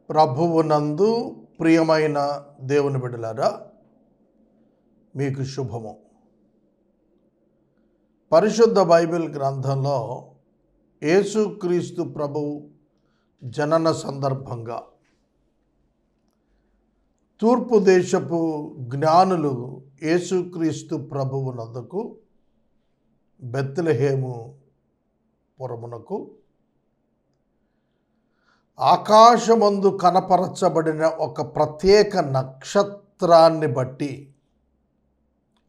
ప్రభువునందు ప్రియమైన దేవుని బిడ్డలారా, మీకు శుభము. పరిశుద్ధ బైబిల్ గ్రంథంలో యేసుక్రీస్తు ప్రభువు జనన సందర్భంగా తూర్పు దేశపు జ్ఞానులు యేసుక్రీస్తు ప్రభువునందుకు బెత్లెహేము పురమునకు ఆకాశమందు కనపరచబడిన ఒక ప్రత్యేక నక్షత్రాన్ని బట్టి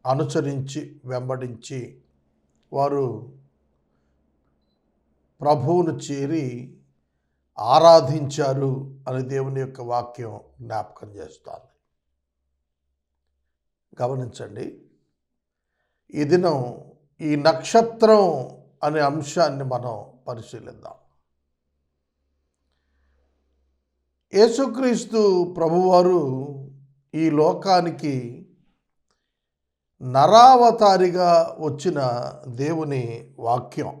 అనుసరించి వెంబడించి వారు ప్రభువును చేరి ఆరాధించారు అని దేవుని యొక్క వాక్యం జ్ఞాపకం చేస్తుంది. గమనించండి, ఈ దినం ఈ నక్షత్రం అనే అంశాన్ని మనం పరిశీలిద్దాం. యేసుక్రీస్తు ప్రభువారు ఈ లోకానికి నరావతారిగా వచ్చిన దేవుని వాక్యం.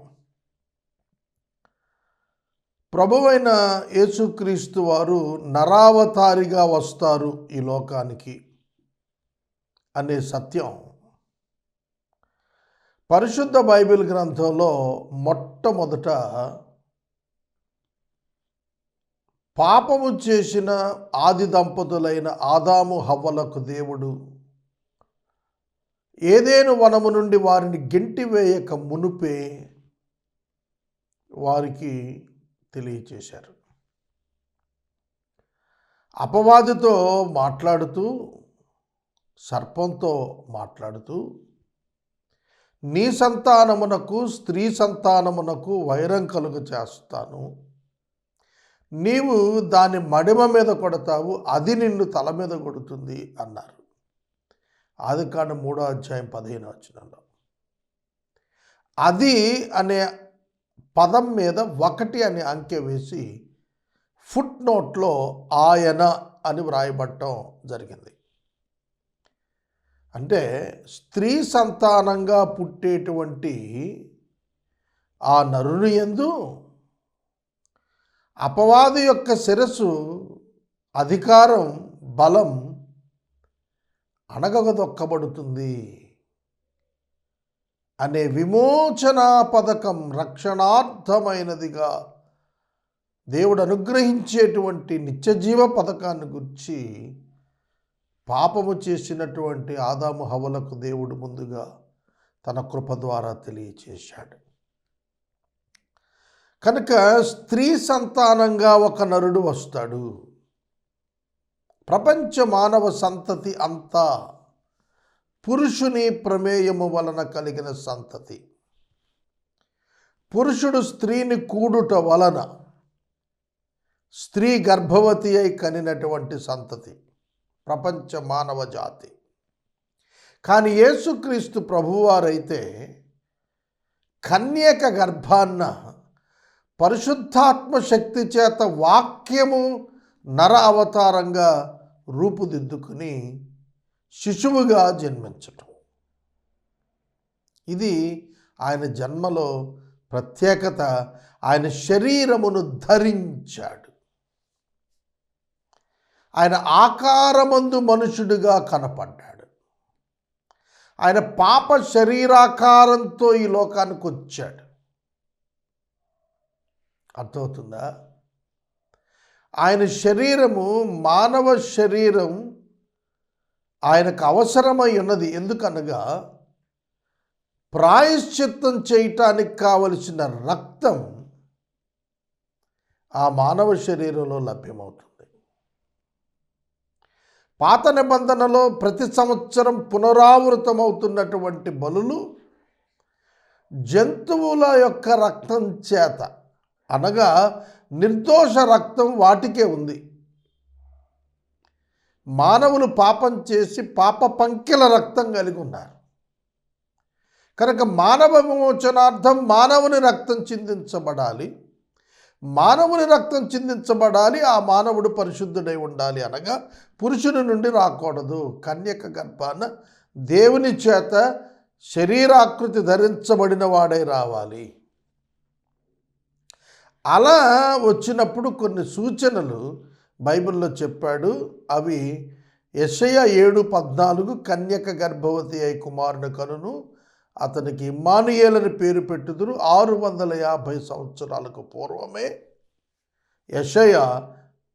ప్రభువైన యేసుక్రీస్తు వారు నరావతారిగా వస్తారు ఈ లోకానికి అనే సత్యం పరిశుద్ధ బైబిల్ గ్రంథంలో మొట్టమొదట పాపము చేసిన ఆది దంపతులైన ఆదాము హవ్వలకు దేవుడు ఏదెను వనము నుండి వారిని గెంటివేయక మునుపే వారికి తెలియచేశారు. అపవాదితో మాట్లాడుతూ, సర్పంతో మాట్లాడుతూ, నీ సంతానమునకు స్త్రీ సంతానమునకు వైరం కలుగ చేస్తాను, నీవు దాని మడిమ మీద కొడతావు, అది నిన్ను తల మీద కొడుతుంది అన్నారు. ఆదికాండం 3:15 అది అనే పదం మీద 1 అనే అంకె వేసి ఫుట్ నోట్లో ఆయన అని వ్రాయబడటం జరిగింది. అంటే స్త్రీ సంతానంగా పుట్టేటువంటి ఆ నరుని యందు అపవాది యొక్క శిరస్సు, అధికారం, బలం అణగదొక్కబడుతుంది అనే విమోచన పథకం, రక్షణార్థమైనదిగా దేవుడు అనుగ్రహించేటువంటి నిత్యజీవ పథకాన్ని గురించి పాపము చేసినటువంటి ఆదాము హవ్వలకు దేవుడు ముందుగా తన కృప ద్వారా తెలియచేశాడు. కనుక స్త్రీ సంతానంగా ఒక నరుడు వస్తాడు. ప్రపంచ మానవ సంతతి అంతా పురుషుని ప్రమేయము వలన కలిగిన సంతతి. పురుషుడు స్త్రీని కూడుట వలన స్త్రీ గర్భవతి అయి కనినటువంటి సంతతి ప్రపంచ మానవ జాతి. కానీ యేసుక్రీస్తు ప్రభువారైతే కన్యక గర్భాన్న పరిశుద్ధాత్మ శక్తి చేత వాక్యము నర అవతారంగా రూపుదిద్దుకుని శిశువుగా జన్మించటం, ఇది ఆయన జన్మలో ప్రత్యేకత. ఆయన శరీరమును ధరించాడు. ఆయన ఆకారమందు మనుషుడిగా కనపడ్డాడు. ఆయన పాప శరీరాకారంతో ఈ లోకానికి వచ్చాడు. అర్థమవుతుందా? ఆయన శరీరము, మానవ శరీరం ఆయనకు అవసరమై ఉన్నది. ఎందుకనగా ప్రాయశ్చిత్తం చేయటానికి కావలసిన రక్తం ఆ మానవ శరీరంలో లభ్యమవుతుంది. పాత నిబంధనలో ప్రతి సంవత్సరం పునరావృతమవుతున్నటువంటి బలులు జంతువుల యొక్క రక్తం చేత, అనగా నిర్దోష రక్తం వాటికే ఉంది. మానవులు పాపం చేసి పాప పంకిల రక్తం కలిగి ఉన్నారు. కనుక మానవ విమోచనార్థం మానవుని రక్తం చిందించబడాలి. మానవుని రక్తం చిందించబడాలి. ఆ మానవుడు పరిశుద్ధుడై ఉండాలి, అనగా పురుషుని నుండి రాకూడదు. కన్యక గర్భాన దేవుని చేత శరీరాకృతి ధరించబడిన వాడై రావాలి. అలా వచ్చినప్పుడు కొన్ని సూచనలు బైబిల్లో చెప్పాడు. అవి యెషయా 7:14 కన్యక గర్భవతి అయి కుమారుని కనును, అతనికి ఇమ్మానుయేలు అని పేరు పెట్టుదురు. 650 సంవత్సరాలకు పూర్వమే యెషయా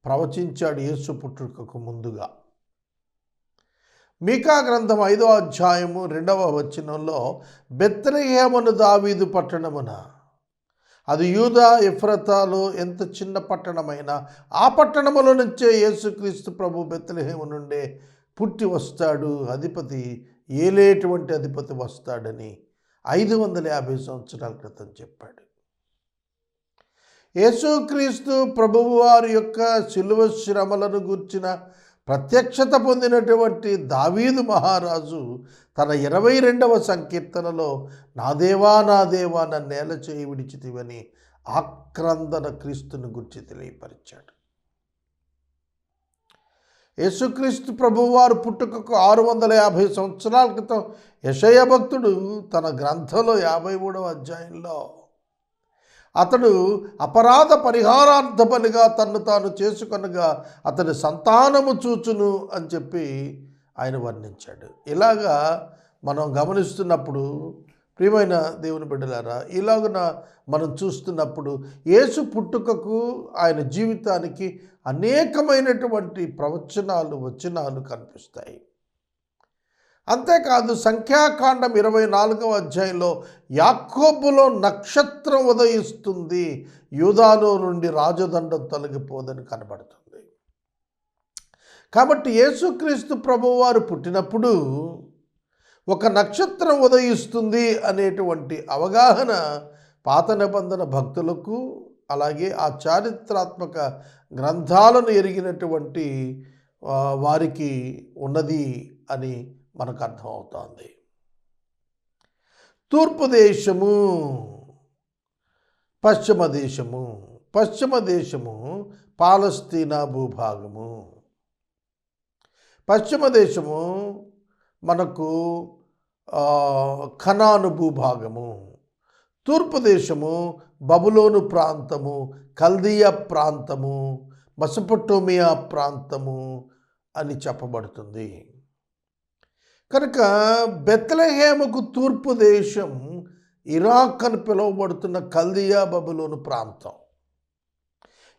ప్రవచించాడు యేసు పుట్టుకకు ముందుగా. మీకా గ్రంథం 5వ అధ్యాయము 2వ వచనంలో, బెత్లెహేమును దావీదు పట్టణమున, అది యూదా ఎఫ్రతాలో ఎంత చిన్న పట్టణమైనా ఆ పట్టణములో నుంచే యేసుక్రీస్తు ప్రభు బెత్లెహేము నుండే పుట్టి వస్తాడు, అధిపతి ఏలేటువంటి అధిపతి వస్తాడని 550 సంవత్సరాల క్రితం చెప్పాడు. యేసుక్రీస్తు ప్రభువు వారి యొక్క శిలువ శ్రమలను గూర్చిన ప్రత్యక్షత పొందినటువంటి దావీదు మహారాజు తన 22వ సంకీర్తనలో, నా దేవా నా దేవా నన్నేల చేయి విడిచితివని ఆక్రందన క్రీస్తుని గురించి తెలియపరిచాడు. యేసుక్రీస్తు ప్రభువారు పుట్టుకకు 650 సంవత్సరాల క్రితం యెషయా భక్తుడు తన గ్రంథంలో 53వ అధ్యాయంలో, అతడు అపరాధ పరిహారార్థపనిగా తన్ను తాను చేసుకొనగా అతని సంతానము చూచును అని చెప్పి ఆయన వర్ణించాడు. ఇలాగా మనం గమనిస్తున్నప్పుడు ప్రియమైన దేవుని బిడ్డలారా, ఇలాగున మనం చూస్తున్నప్పుడు యేసు పుట్టుకకు ఆయన జీవితానికి అనేకమైనటువంటి వచనాలు కనిపిస్తాయి. అంతేకాదు సంఖ్యాకాండం 24వ అధ్యాయంలో యాకోబులో నక్షత్రం ఉదయిస్తుంది, యూదాలో నుండి రాజదండం తొలగిపోదని కనబడుతుంది. కాబట్టి యేసుక్రీస్తు ప్రభువారు పుట్టినప్పుడు ఒక నక్షత్రం ఉదయిస్తుంది అనేటువంటి అవగాహన పాత నిబంధన భక్తులకు, అలాగే ఆ చారిత్రాత్మక గ్రంథాలను ఎరిగినటువంటి వారికి ఉన్నది అని మనకు అర్థమవుతోంది. తూర్పు దేశము, పశ్చిమ దేశము పాలస్తీనా భూభాగము. పశ్చిమ దేశము మనకు కనాను భూభాగము, తూర్పు దేశము బబులోను ప్రాంతము, కల్దీయ ప్రాంతము, మెసొపొటేమియా ప్రాంతము అని చెప్పబడుతుంది. కనుక బెత్లెహేముకు తూర్పు దేశం ఇరాక్ అని పిలువబడుతున్న కల్దీయా బబులోను ప్రాంతం.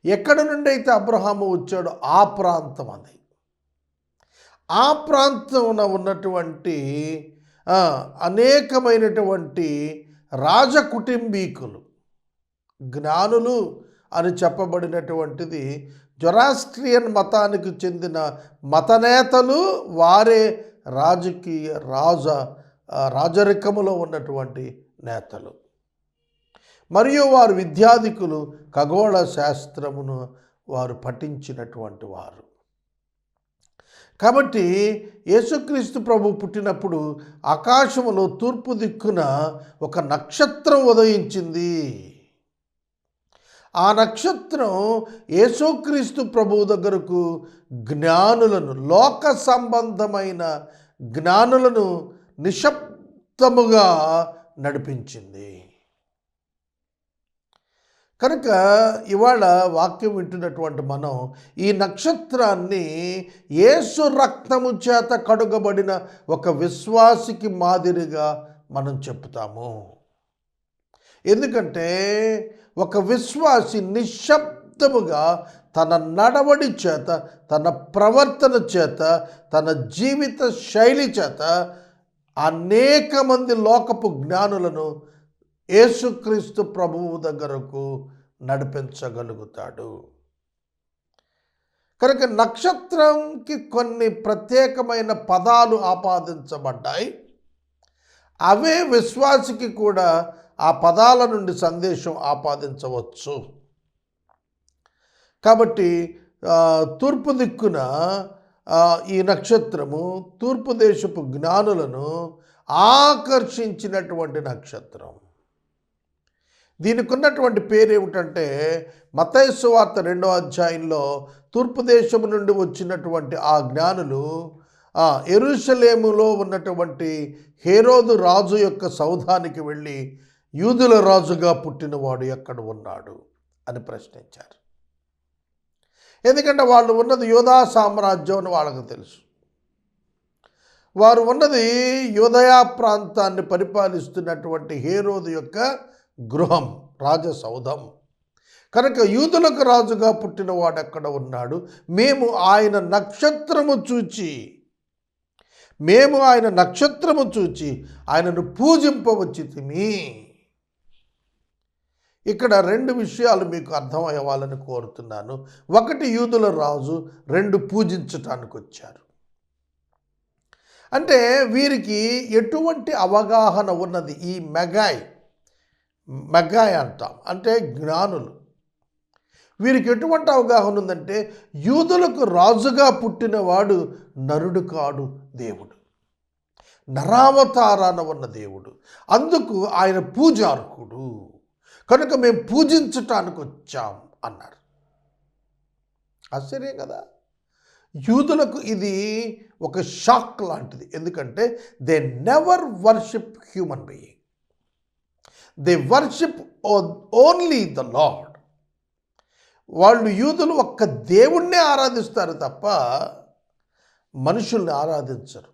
ఎక్కడి నుండి అయితే అబ్రహాము వచ్చాడో ఆ ప్రాంతం అది. ఆ ప్రాంతంలో ఉన్నటువంటి అనేకమైనటువంటి రాజకుటుంబీకులు, జ్ఞానులు అని చెప్పబడినటువంటిది జొరాస్ట్రియన్ మతానికి చెందిన మతనేతలు, వారే రాజరికములో ఉన్నటువంటి నేతలు, మరియు వారు విద్యాధికులు, ఖగోళ శాస్త్రమును వారు పఠించినటువంటి వారు. కాబట్టి యేసుక్రీస్తు ప్రభు పుట్టినప్పుడు ఆకాశములో తూర్పు దిక్కున ఒక నక్షత్రం ఉదయించింది. ఆ నక్షత్రం యేసుక్రీస్తు ప్రభువు దగ్గరకు జ్ఞానులను, లోక సంబంధమైన జ్ఞానులను నిశ్శబ్దముగా నడిపించింది. కనుక ఇవాళ వాక్యం వింటున్నటువంటి మనం ఈ నక్షత్రాన్ని యేసు రక్తము చేత కడుగబడిన ఒక విశ్వాసికి మాదిరిగా మనం చెప్తాము. ఎందుకంటే ఒక విశ్వాసి నిశ్శబ్దముగా తన నడవడి చేత, తన ప్రవర్తన చేత, తన జీవిత శైలి చేత అనేక మంది లోకపు జ్ఞానులను యేసుక్రీస్తు ప్రభువు దగ్గరకు నడిపించగలుగుతాడు. కనుక నక్షత్రంకి కొన్ని ప్రత్యేకమైన పదాలు ఆపాదించబడ్డాయి. అవే విశ్వాసికి కూడా ఆ పదాల నుండి సందేశం ఆపాదించవచ్చు. కాబట్టి తూర్పు దిక్కున ఈ నక్షత్రము తూర్పు దేశపు జ్ఞానులను ఆకర్షించినటువంటి నక్షత్రం. దీనికి ఉన్నటువంటి పేరు ఏమిటంటే, మత్తయి సువార్త 2వ అధ్యాయంలో తూర్పు దేశము నుండి వచ్చినటువంటి ఆ జ్ఞానులు యెరూషలేములో ఉన్నటువంటి హేరోదు రాజు యొక్క సౌధానికి వెళ్ళి, యూదుల రాజుగా పుట్టినవాడు ఎక్కడ ఉన్నాడు అని ప్రశ్నించారు. ఎందుకంటే వాళ్ళు ఉన్నది యూదా సామ్రాజ్యం అని వాళ్ళకు తెలుసు. వారు ఉన్నది యూదయా ప్రాంతాన్ని పరిపాలిస్తున్నటువంటి హేరోదు యొక్క గృహం, రాజసౌధం. కనుక యూదులకు రాజుగా పుట్టినవాడు ఎక్కడ ఉన్నాడు? మేము ఆయన నక్షత్రము చూచి ఆయనను పూజింపవచ్చితిమి. ఇక్కడ 2 విషయాలు మీకు అర్థమయ్యాలని కోరుతున్నాను. 1 యూదుల రాజు, 2 పూజించటానికి వచ్చారు. అంటే వీరికి ఎటువంటి అవగాహన ఉన్నది? ఈ మెగాయ్ అంటాం, అంటే జ్ఞానులు. వీరికి ఎటువంటి అవగాహన ఉందంటే యూదులకు రాజుగా పుట్టినవాడు నరుడు కాడు, దేవుడు, నరావతారాన ఉన్న దేవుడు. అందుకు ఆయన పూజార్కుడు, కనుక మేము పూజించటానికి వచ్చాం అన్నారు. ఆశ్చర్యం కదా. యూదులకు ఇది ఒక షాక్ లాంటిది. ఎందుకంటే they never worship human being, they worship only the lord. వాళ్ళు యూదులు ఒక్క దేవుణ్ణే ఆరాధిస్తారు తప్ప మనుషుల్ని ఆరాధించరు.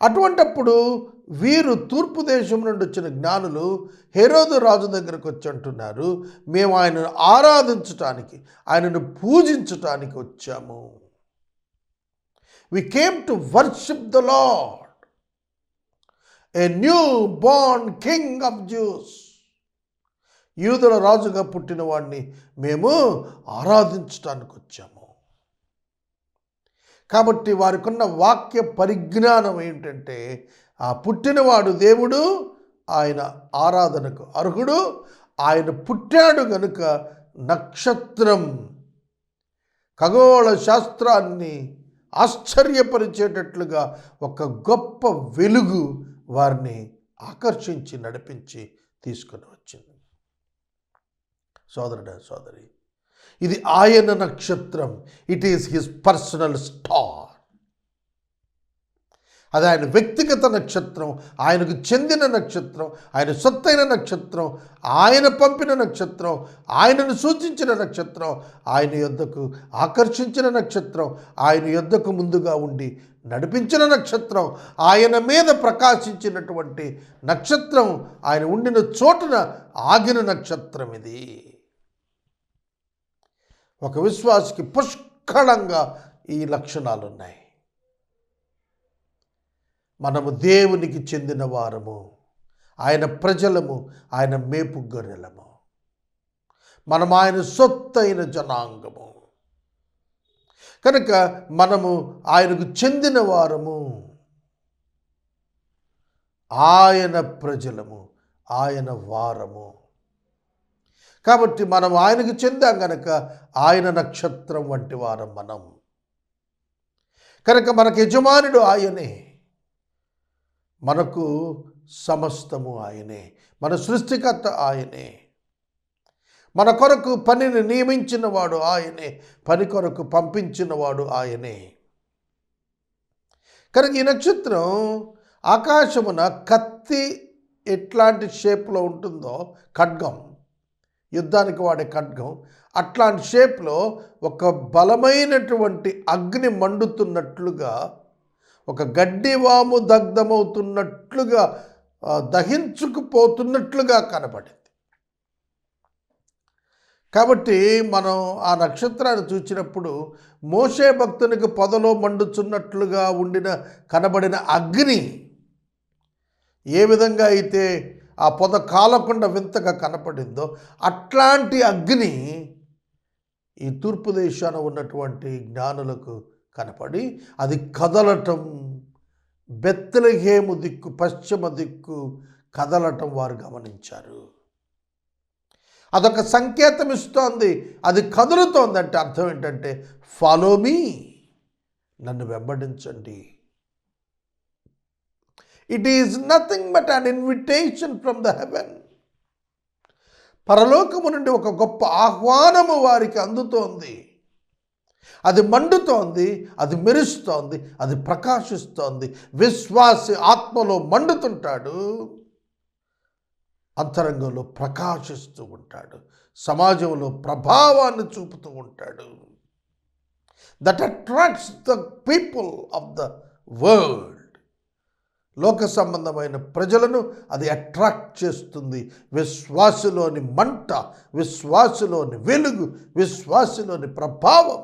అటువంటప్పుడు వీరు తూర్పు దేశం నుండి వచ్చిన జ్ఞానులు హేరోదు రాజు దగ్గరకు వచ్చి అంటున్నారు, మేము ఆయనను ఆరాధించటానికి, ఆయనను పూజించటానికి వచ్చాము. We came to worship the Lord, a new born King of Jews. యూదుల రాజుగా పుట్టిన వాడిని మేము ఆరాధించటానికి వచ్చాము. కాబట్టి వారికున్న వాక్య పరిజ్ఞానం ఏంటంటే ఆ పుట్టినవాడు దేవుడు, ఆయన ఆరాధనకు అర్హుడు, ఆయన పుట్టాడు గనుక నక్షత్రం ఖగోళ శాస్త్రాన్ని ఆశ్చర్యపరిచేటట్లుగా ఒక గొప్ప వెలుగు వారిని ఆకర్షించి నడిపించి తీసుకుని వచ్చింది. సోదరుడా, సోదరి, ఇది ఆయన నక్షత్రం. It is his personal star. అది ఆయన వ్యక్తిగత నక్షత్రం, ఆయనకు చెందిన నక్షత్రం, ఆయన సొత్తైన నక్షత్రం, ఆయన పంపిన నక్షత్రం, ఆయనను సూచించిన నక్షత్రం, ఆయన యొద్దకు ఆకర్షించిన నక్షత్రం, ఆయన యొద్దకు ముందుగా ఉండి నడిపించిన నక్షత్రం, ఆయన మీద ప్రకాశించినటువంటి నక్షత్రం, ఆయన ఉండిన చోటున ఆగిన నక్షత్రం ఇది. ఒక విశ్వాసికి పుష్కలంగా ఈ లక్షణాలు ఉన్నాయి. మనము దేవునికి చెందిన వారము, ఆయన ప్రజలము, ఆయన మేపు గొర్రెలము, మనం ఆయన సొత్తైన జనాంగము. కనుక మనము ఆయనకు చెందిన వారము, ఆయన ప్రజలము, ఆయన వారము. కాబట్టి మనం ఆయనకు చెందాం కనుక ఆయన నక్షత్రం వంటి వారం మనం. కనుక మనకు యజమానుడు ఆయనే, మనకు సమస్తము ఆయనే, మన సృష్టికర్త ఆయనే, మన కొరకు పనిని నియమించినవాడు ఆయనే, పని కొరకు పంపించినవాడు ఆయనే. కనుక ఈ నక్షత్రం ఆకాశమున కత్తి ఎట్లాంటి షేప్లో ఉంటుందో, ఖడ్గం, యుద్ధానికి వాడే ఖడ్గం, అట్లాంటి షేప్లో ఒక బలమైనటువంటి అగ్ని మండుతున్నట్లుగా, ఒక గడ్డివాము దగ్ధమవుతున్నట్లుగా, దహించుకుపోతున్నట్లుగా కనబడింది. కాబట్టి మనం ఆ నక్షత్రాన్ని చూసినప్పుడు మోషే భక్తునికి పొదలో మండుచున్నట్లుగా కనబడిన అగ్ని ఏ విధంగా అయితే ఆ పొద కాలకుండా వింతగా కనపడిందో, అట్లాంటి అగ్ని ఈ తూర్పు దేశాన ఉన్నటువంటి జ్ఞానులకు కనపడి అది కదలటం, బెత్లెహేము దిక్కు, పశ్చిమ దిక్కు కదలటం వారు గమనించారు. అదొక సంకేతం ఇస్తోంది. అది కదులుతోంది అంటే అర్థం ఏంటంటే ఫాలో మీ, నన్ను వెంబడించండి. It is nothing but an invitation from the heaven. పరలోకము నుండి ఒక గొప్ప ఆహ్వానము వారికి అందుతోంది. అది మండుతోంది, అది మెరుస్తోంది, అది ప్రకాశిస్తోంది. విశ్వాసి ఆత్మలో మండుతుంటాడు, అంతరంగంలో ప్రకాశిస్తూ ఉంటాడు, సమాజంలో ప్రభావాన్ని చూపుతూ ఉంటాడు. That attracts the people of the world. లోక సంబంధమైన ప్రజలను అది అట్రాక్ట్ చేస్తుంది. విశ్వాసులోని మంట, విశ్వాసులోని వెలుగు, విశ్వాసులోని ప్రభావం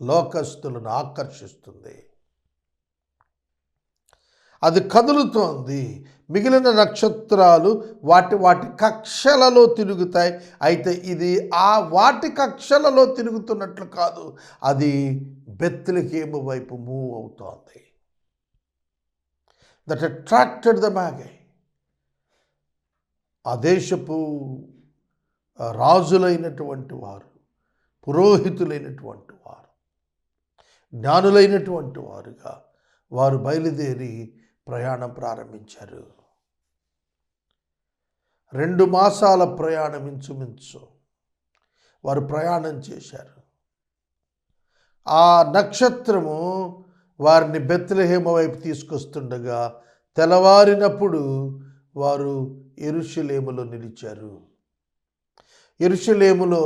లోకస్తులను ఆకర్షిస్తుంది. అది కదులుతోంది. మిగిలిన నక్షత్రాలు వాటి వాటి కక్షలలో తిరుగుతాయి. అయితే ఇది ఆ వాటి కక్షలలో తిరుగుతున్నట్లు కాదు, అది బెత్లెహేము వైపు మూవ్ అవుతోంది. That attracted the magi. ఆ దేశపు రాజులైనటువంటి వారు, పురోహితులైనటువంటి వారు, జ్ఞానులైనటువంటి వారుగా వారు బయలుదేరి ప్రయాణం ప్రారంభించారు. 2 మాసాల ప్రయాణం ఇంచుమించు వారు ప్రయాణం చేశారు. ఆ నక్షత్రము వారిని బెత్లెహేము వైపు తీసుకొస్తుండగా తెల్లవారినప్పుడు వారు యెరూషలేములో నిలిచారు. యెరూషలేములో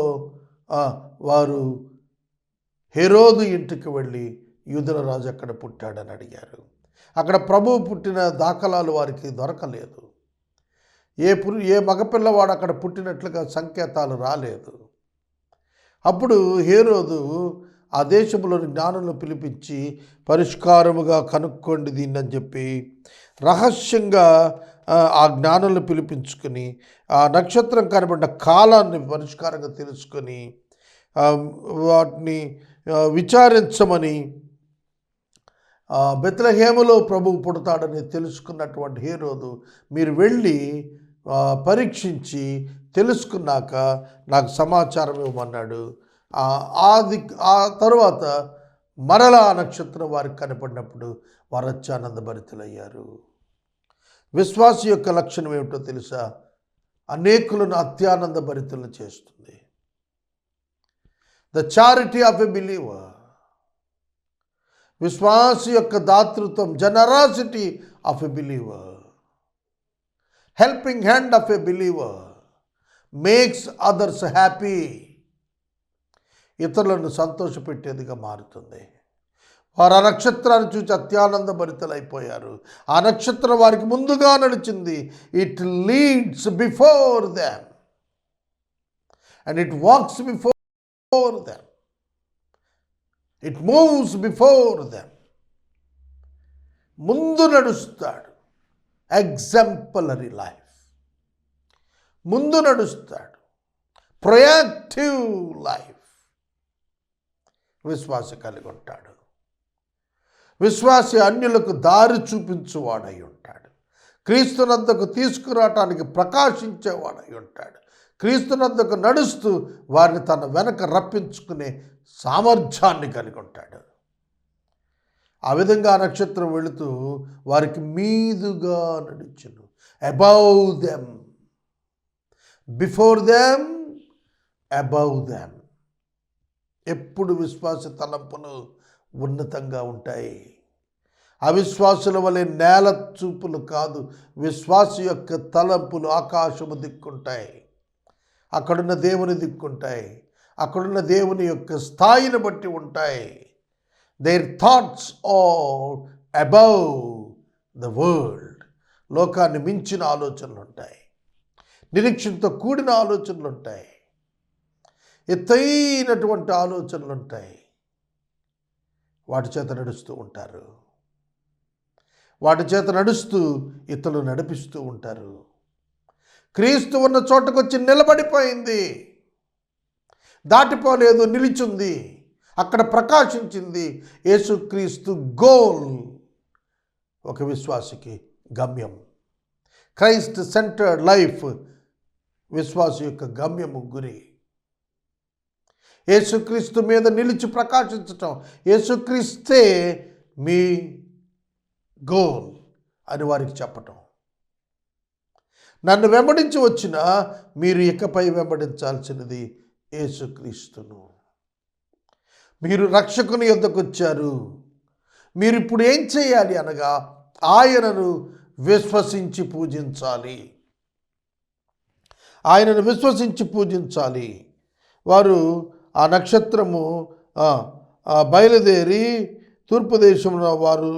వారు హెరోదు ఇంటికి వెళ్ళి యూదుల రాజు అక్కడ పుట్టాడని అడిగారు. అక్కడ ప్రభువు పుట్టిన దాఖలాలు వారికి దొరకలేదు. ఏ మగపిల్లవాడు అక్కడ పుట్టినట్లుగా సంకేతాలు రాలేదు. అప్పుడు హేరోదు ఆ దేశంలోని జ్ఞానులను పిలిపించి పరిష్కారముగా కనుక్కోండి దీన్ని అని చెప్పి రహస్యంగా ఆ జ్ఞానులను పిలిపించుకొని ఆ నక్షత్రం కనబడిన కాలాన్ని పరిష్కారంగా తెలుసుకొని వాటిని విచారించమని బెత్లెహేములో ప్రభువు పుడతాడని తెలుసుకున్నటువంటి హేరోదు మీరు వెళ్ళి పరీక్షించి తెలుసుకున్నాక నాకు సమాచారం ఇవ్వమన్నాడు. ఆ తరువాత మరలా ఆ నక్షత్రం వారికి కనపడినప్పుడు వారు అత్యానందభరితులయ్యారు. విశ్వాస యొక్క లక్షణం ఏమిటో తెలుసా? అనేకులను అత్యానందభరితులను చేస్తుంది. The charity of a believer. విశ్వాస యొక్క దాతృత్వం, generosity of a believer, helping hand of a believer makes others happy. ఇతరులను సంతోషపెట్టేదిగా మారుతుంది. వారు ఆ నక్షత్రాన్ని చూసి అత్యానందభరితులైపోయారు. ఆ నక్షత్రం వారికి ముందుగా నడిచింది. It leads before them and it walks before them. It moves before them. ముందు నడుస్తాడు. Exemplary life. ముందు నడుస్తాడు. ప్రొయాక్టివ్ లైఫ్ విశ్వాస కలిగి ఉంటాడు. విశ్వాసి అన్యులకు దారి చూపించువాడై ఉంటాడు. క్రీస్తునందుకు తీసుకురావటానికి ప్రకాశించేవాడై ఉంటాడు. క్రీస్తునందుకు నడుస్తూ వారిని తన వెనక రప్పించుకునే సామర్థ్యాన్ని కలిగి ఉంటాడు. ఆ విధంగా నక్షత్రం వెళుతూ వారికి మీదుగా నడిచెను. Above them, before them, above them. ఎప్పుడు విశ్వాస తలంపులు ఉన్నతంగా ఉంటాయి. అవిశ్వాసుల వలె నేల చూపులు కాదు. విశ్వాస యొక్క తలంపులు ఆకాశము దిక్కుంటాయి. అక్కడున్న దేవుని దిక్కుంటాయి. అక్కడున్న దేవుని యొక్క స్థాయిని బట్టి ఉంటాయి. Their thoughts are above the world. లోకాన్ని మించిన ఆలోచనలు ఉంటాయి. నిరీక్షణతో కూడిన ఆలోచనలు ఉంటాయి. ఎత్తైనటువంటి ఆలోచనలు ఉంటాయి. వాటి చేత నడుస్తూ ఉంటారు. వాటి చేత నడుస్తూ ఇతరులు నడిపిస్తూ ఉంటారు. క్రీస్తు ఉన్న చోటకు వచ్చి నిలబడిపోయింది. దాటిపోలేదు, నిలిచింది, అక్కడ ప్రకాశించింది. యేసుక్రీస్తు గోల్ ఒక విశ్వాసికి గమ్యం. క్రైస్ట్ సెంటర్డ్ లైఫ్ విశ్వాస యొక్క గమ్యము, గురి. యేసుక్రీస్తు మీద నిలిచి ప్రకాశించటం, యేసుక్రీస్తే మీ గోల్ అని వారికి చెప్పటం. నన్ను వెంబడించి వచ్చిన మీరు ఇకపై వెంబడించాల్సినది యేసుక్రీస్తును. మీరు రక్షకుని యొద్దకు వచ్చారు. మీరు ఇప్పుడు ఏం చేయాలి అనగా ఆయనను విశ్వసించి పూజించాలి. ఆయనను విశ్వసించి పూజించాలి. వారు ఆ నక్షత్రము బయలుదేరి తూర్పు దేశంలో వారు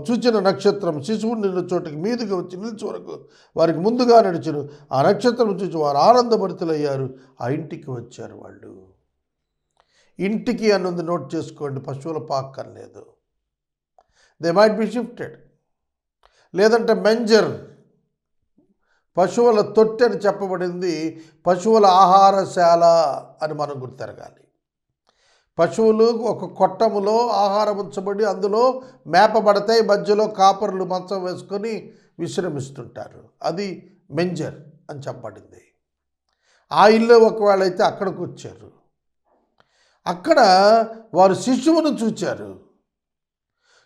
చూచిన నక్షత్రం శిశువు నిన్న చోటికి మీదుగా వచ్చి నిలిచి వరకు వారికి ముందుగా నడిచారు. ఆ నక్షత్రం చూసి వారు ఆనందభరితులయ్యారు. ఆ ఇంటికి వచ్చారు. వాళ్ళు ఇంటికి అన్నది నోట్ చేసుకోండి, పశువుల పాక్కర్లేదు. దే మైట్ బి షిఫ్టెడ్, లేదంటే మెంజర్, పశువుల తొట్టె అని చెప్పబడింది. పశువుల ఆహారశాల అని మనం గుర్తెరగాలి. పశువులు ఒక కొట్టములో ఆహారం ఉంచబడి అందులో మేపబడతాయి. మధ్యలో కాపరులు మంచం వేసుకొని విశ్రమిస్తుంటారు. అది మెంజర్ అని చెప్పబడింది. ఆ ఇల్లు ఒకవేళ అయితే అక్కడికి వచ్చారు. అక్కడ వారు శిశువును చూచారు.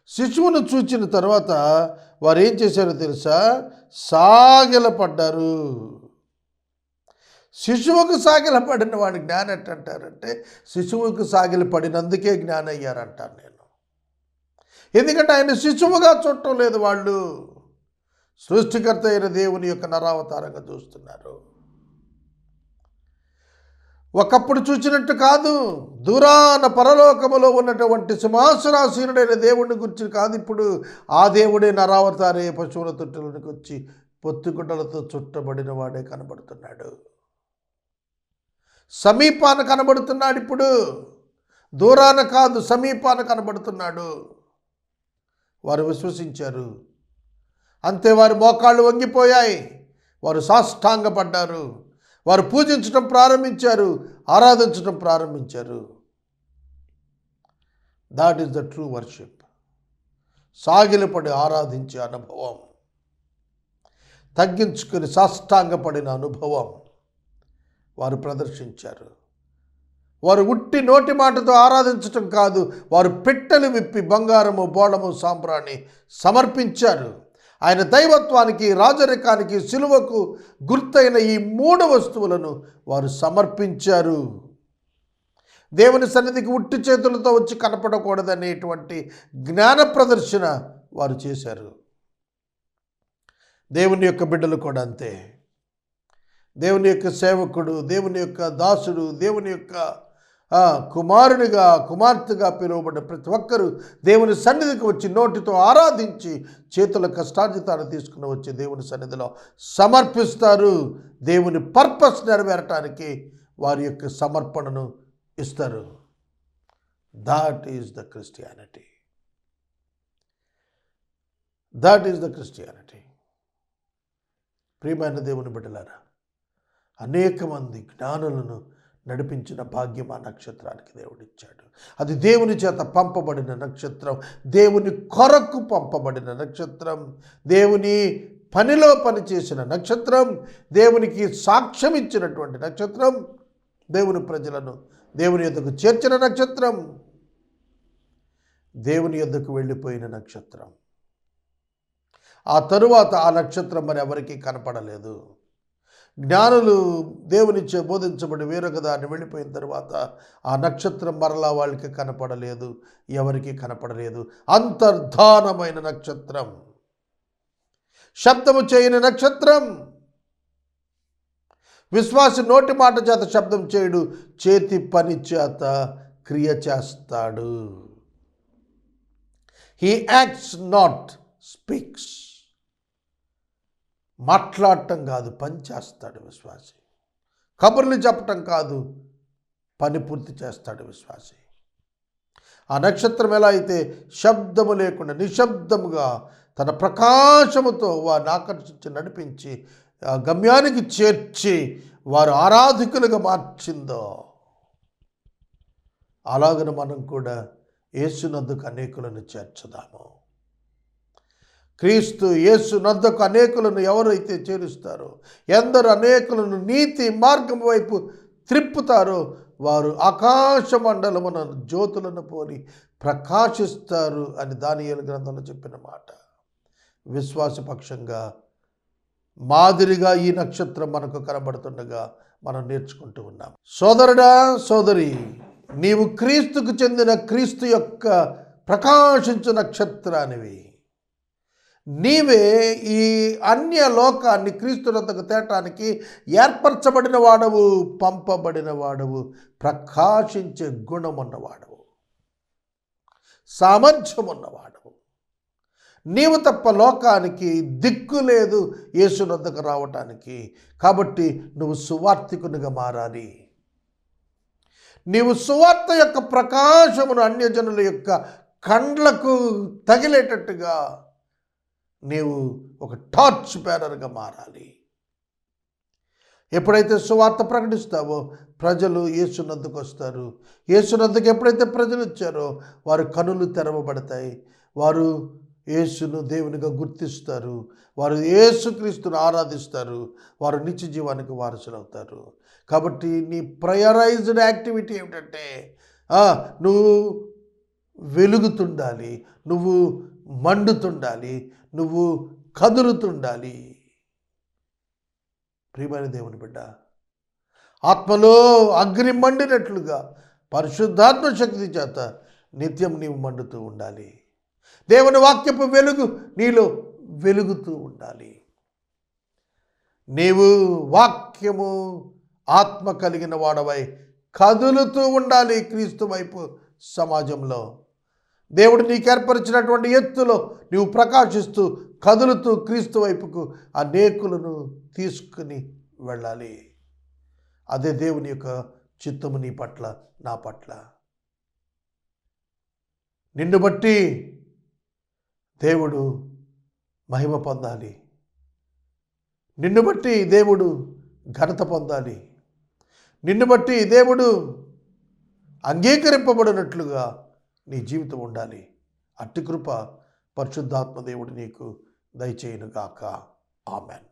శిశువును చూచిన తర్వాత వారు ఏం చేశారో తెలుసా? సాగిలపడ్డారు. శిశువుకు సాగిలపడిన వాడి జ్ఞానం ఎట్టంటారంటే, శిశువుకు సాగిలపడినందుకే జ్ఞానం అయ్యారంటాను నేను. ఎందుకంటే ఆయన శిశువుగా చూడటం లేదు, వాళ్ళు సృష్టికర్త అయిన దేవుని యొక్క నరావతారంగా చూస్తున్నారు. ఒకప్పుడు చూచినట్టు కాదు, దూరాన పరలోకములో ఉన్నటువంటి సింహాసనాసీనుడైన దేవుడిని గురించి కాదు. ఇప్పుడు ఆ దేవుడే నరావతారే పశువుల తొట్టులోనికి వచ్చి పొత్తిగుడ్డలతో చుట్టబడిన వాడే కనబడుతున్నాడు. సమీపాన కనబడుతున్నాడు. ఇప్పుడు దూరాన కాదు, సమీపాన కనబడుతున్నాడు. వారు విశ్వసించారు. అంతే, వారి మోకాళ్ళు వంగిపోయాయి. వారు సాష్టాంగపడ్డారు. వారు పూజించడం ప్రారంభించారు, ఆరాధించడం ప్రారంభించారు. That is the true worship. సాగిలపడి ఆరాధించే అనుభవం, తగ్గించుకుని సాష్టాంగపడిన అనుభవం వారు ప్రదర్శించారు. వారు ఉట్టి నోటి మాటతో ఆరాధించటం కాదు, వారు పెట్టెలు విప్పి బంగారము, బోళము, సాంబ్రాణి సమర్పించారు. ఆయన దైవత్వానికి, రాజరికానికి, సిలువకు గుర్తైన ఈ 3 వస్తువులను వారు సమర్పించారు. దేవుని సన్నిధికి ఉట్టి చేతులతో వచ్చి కనపడకూడదనేటువంటి జ్ఞాన ప్రదర్శన వారు చేశారు. దేవుని యొక్క బిడ్డలు కూడా అంతే. దేవుని యొక్క సేవకుడు, దేవుని యొక్క దాసుడు, దేవుని యొక్క కుమారునిగా, కుమార్తెగా పిలువబడిన ప్రతి ఒక్కరూ దేవుని సన్నిధికి వచ్చి నోటితో ఆరాధించి చేతుల కష్టార్జితాన్ని తీసుకుని వచ్చి దేవుని సన్నిధిలో సమర్పిస్తారు. దేవుని పర్పస్ నెరవేరటానికి వారి యొక్క సమర్పణను ఇస్తారు. That is the Christianity. That is the Christianity. ప్రియమైన దేవుని బిడ్డలారా, అనేక మంది జ్ఞానులను నడిపించిన భాగ్యం ఆ నక్షత్రానికి దేవుడిచ్చాడు. అది దేవుని చేత పంపబడిన నక్షత్రం, దేవుని కొరకు పంపబడిన నక్షత్రం, దేవుని పనిలో పనిచేసిన నక్షత్రం, దేవునికి సాక్ష్యం ఇచ్చినటువంటి నక్షత్రం, దేవుని ప్రజలను దేవుని యొద్దకు చేర్చిన నక్షత్రం, దేవుని యొద్దకు వెళ్ళిపోయిన నక్షత్రం. ఆ తరువాత ఆ నక్షత్రం మరి ఎవరికీ కనపడలేదు. జ్ఞానులు దేవునిచ్చే బోధించబడి వేరొక దాన్ని వెళ్ళిపోయిన తర్వాత ఆ నక్షత్రం మరలా వాళ్ళకి కనపడలేదు, ఎవరికి కనపడలేదు. అంతర్ధానమైన నక్షత్రం, శబ్దము చేయని నక్షత్రం. విశ్వాసి నోటి మాట చేత శబ్దం చేయడు, చేతి పని చేత క్రియ చేస్తాడు. He acts not speaks. మాట్లాడటం కాదు, పని చేస్తాడు విశ్వాసి. కబుర్లు చెప్పటం కాదు, పని పూర్తి చేస్తాడు విశ్వాసి. ఆ నక్షత్రం ఎలా అయితే శబ్దము లేకుండా నిశ్శబ్దముగా తన ప్రకాశముతో వారిని ఆకర్షించి నడిపించి గమ్యానికి చేర్చి వారు ఆరాధికులుగా మార్చిందో, అలాగన మనం కూడా యేసునందుకు అనేకులను చేర్చుదాము. క్రీస్తు యేసు నొద్దకు అనేకులను ఎవరైతే చేరుస్తారో, ఎందరు అనేకులను నీతి మార్గం వైపు త్రిప్పుతారో, వారు ఆకాశ మండలమున జ్యోతులను పోలి ప్రకాశిస్తారు అని దానియేలు గ్రంథంలో చెప్పిన మాట. విశ్వాసపక్షంగా మాదిరిగా ఈ నక్షత్రం మనకు కనబడుతుండగా మనం నేర్చుకుంటూ ఉన్నాం. సోదరుడా, సోదరి, నీవు క్రీస్తుకు చెందిన క్రీస్తు యొక్క ప్రకాశించు నక్షత్రానివి. నీవే ఈ అన్య లోకాన్ని క్రీస్తునందుకు తేటానికి ఏర్పరచబడిన వాడవు, పంపబడిన వాడవు, ప్రకాశించే గుణమున్నవాడవు, సామర్థ్యం ఉన్నవాడవు. నీవు తప్ప లోకానికి దిక్కు లేదు యేసునొద్దకు రావటానికి. కాబట్టి నువ్వు సువార్తికునిగా మారాలి. నీవు సువార్త యొక్క ప్రకాశమును అన్యజనుల యొక్క కండ్లకు తగిలేటట్టుగా నీవు ఒక టార్చ్ బేరర్గా మారాలి. ఎప్పుడైతే సువార్త ప్రకటిస్తావో ప్రజలు యేసునొద్దకు వస్తారు. యేసునొద్దకు ఎప్పుడైతే ప్రజలు వచ్చారో వారి కనులు తెరవబడతాయి. వారు యేసును దేవునిగా గుర్తిస్తారు. వారు యేసుక్రీస్తును ఆరాధిస్తారు. వారు నిత్య జీవానికి వారసులవుతారు. కాబట్టి నీ ప్రయరైజ్డ్ యాక్టివిటీ ఏమిటంటే నువ్వు వెలుగుతుండాలి, నువ్వు మండుతుండాలి, నువ్వు కదులుతుండాలి. ప్రియమైన దేవుని బిడ్డ, ఆత్మలో అగ్ని మండినట్లుగా పరిశుద్ధాత్మ శక్తి చేత నిత్యం నీవు మండుతూ ఉండాలి. దేవుని వాక్యపు వెలుగు నీలో వెలుగుతూ ఉండాలి. నీవు వాక్యము ఆత్మ కలిగిన వాడవై కదులుతూ ఉండాలి క్రీస్తు వైపు. సమాజంలో దేవుడు నీకు ఏర్పరిచినటువంటి ఎత్తులో నీవు ప్రకాశిస్తూ కదులుతూ క్రీస్తు వైపుకు అనేకులను తీసుకుని వెళ్ళాలి. అదే దేవుని యొక్క చిత్తము నీ పట్ల, నా పట్ల. నిన్ను బట్టి దేవుడు మహిమ పొందాలి, నిన్ను బట్టి దేవుడు ఘనత పొందాలి, నిన్ను బట్టి దేవుడు అంగీకరింపబడినట్లుగా నీ జీవితం ఉండాలి. అట్టి కృప పరిశుద్ధాత్మ దేవుడు నీకు దయచేయునుగాక. ఆమెన్.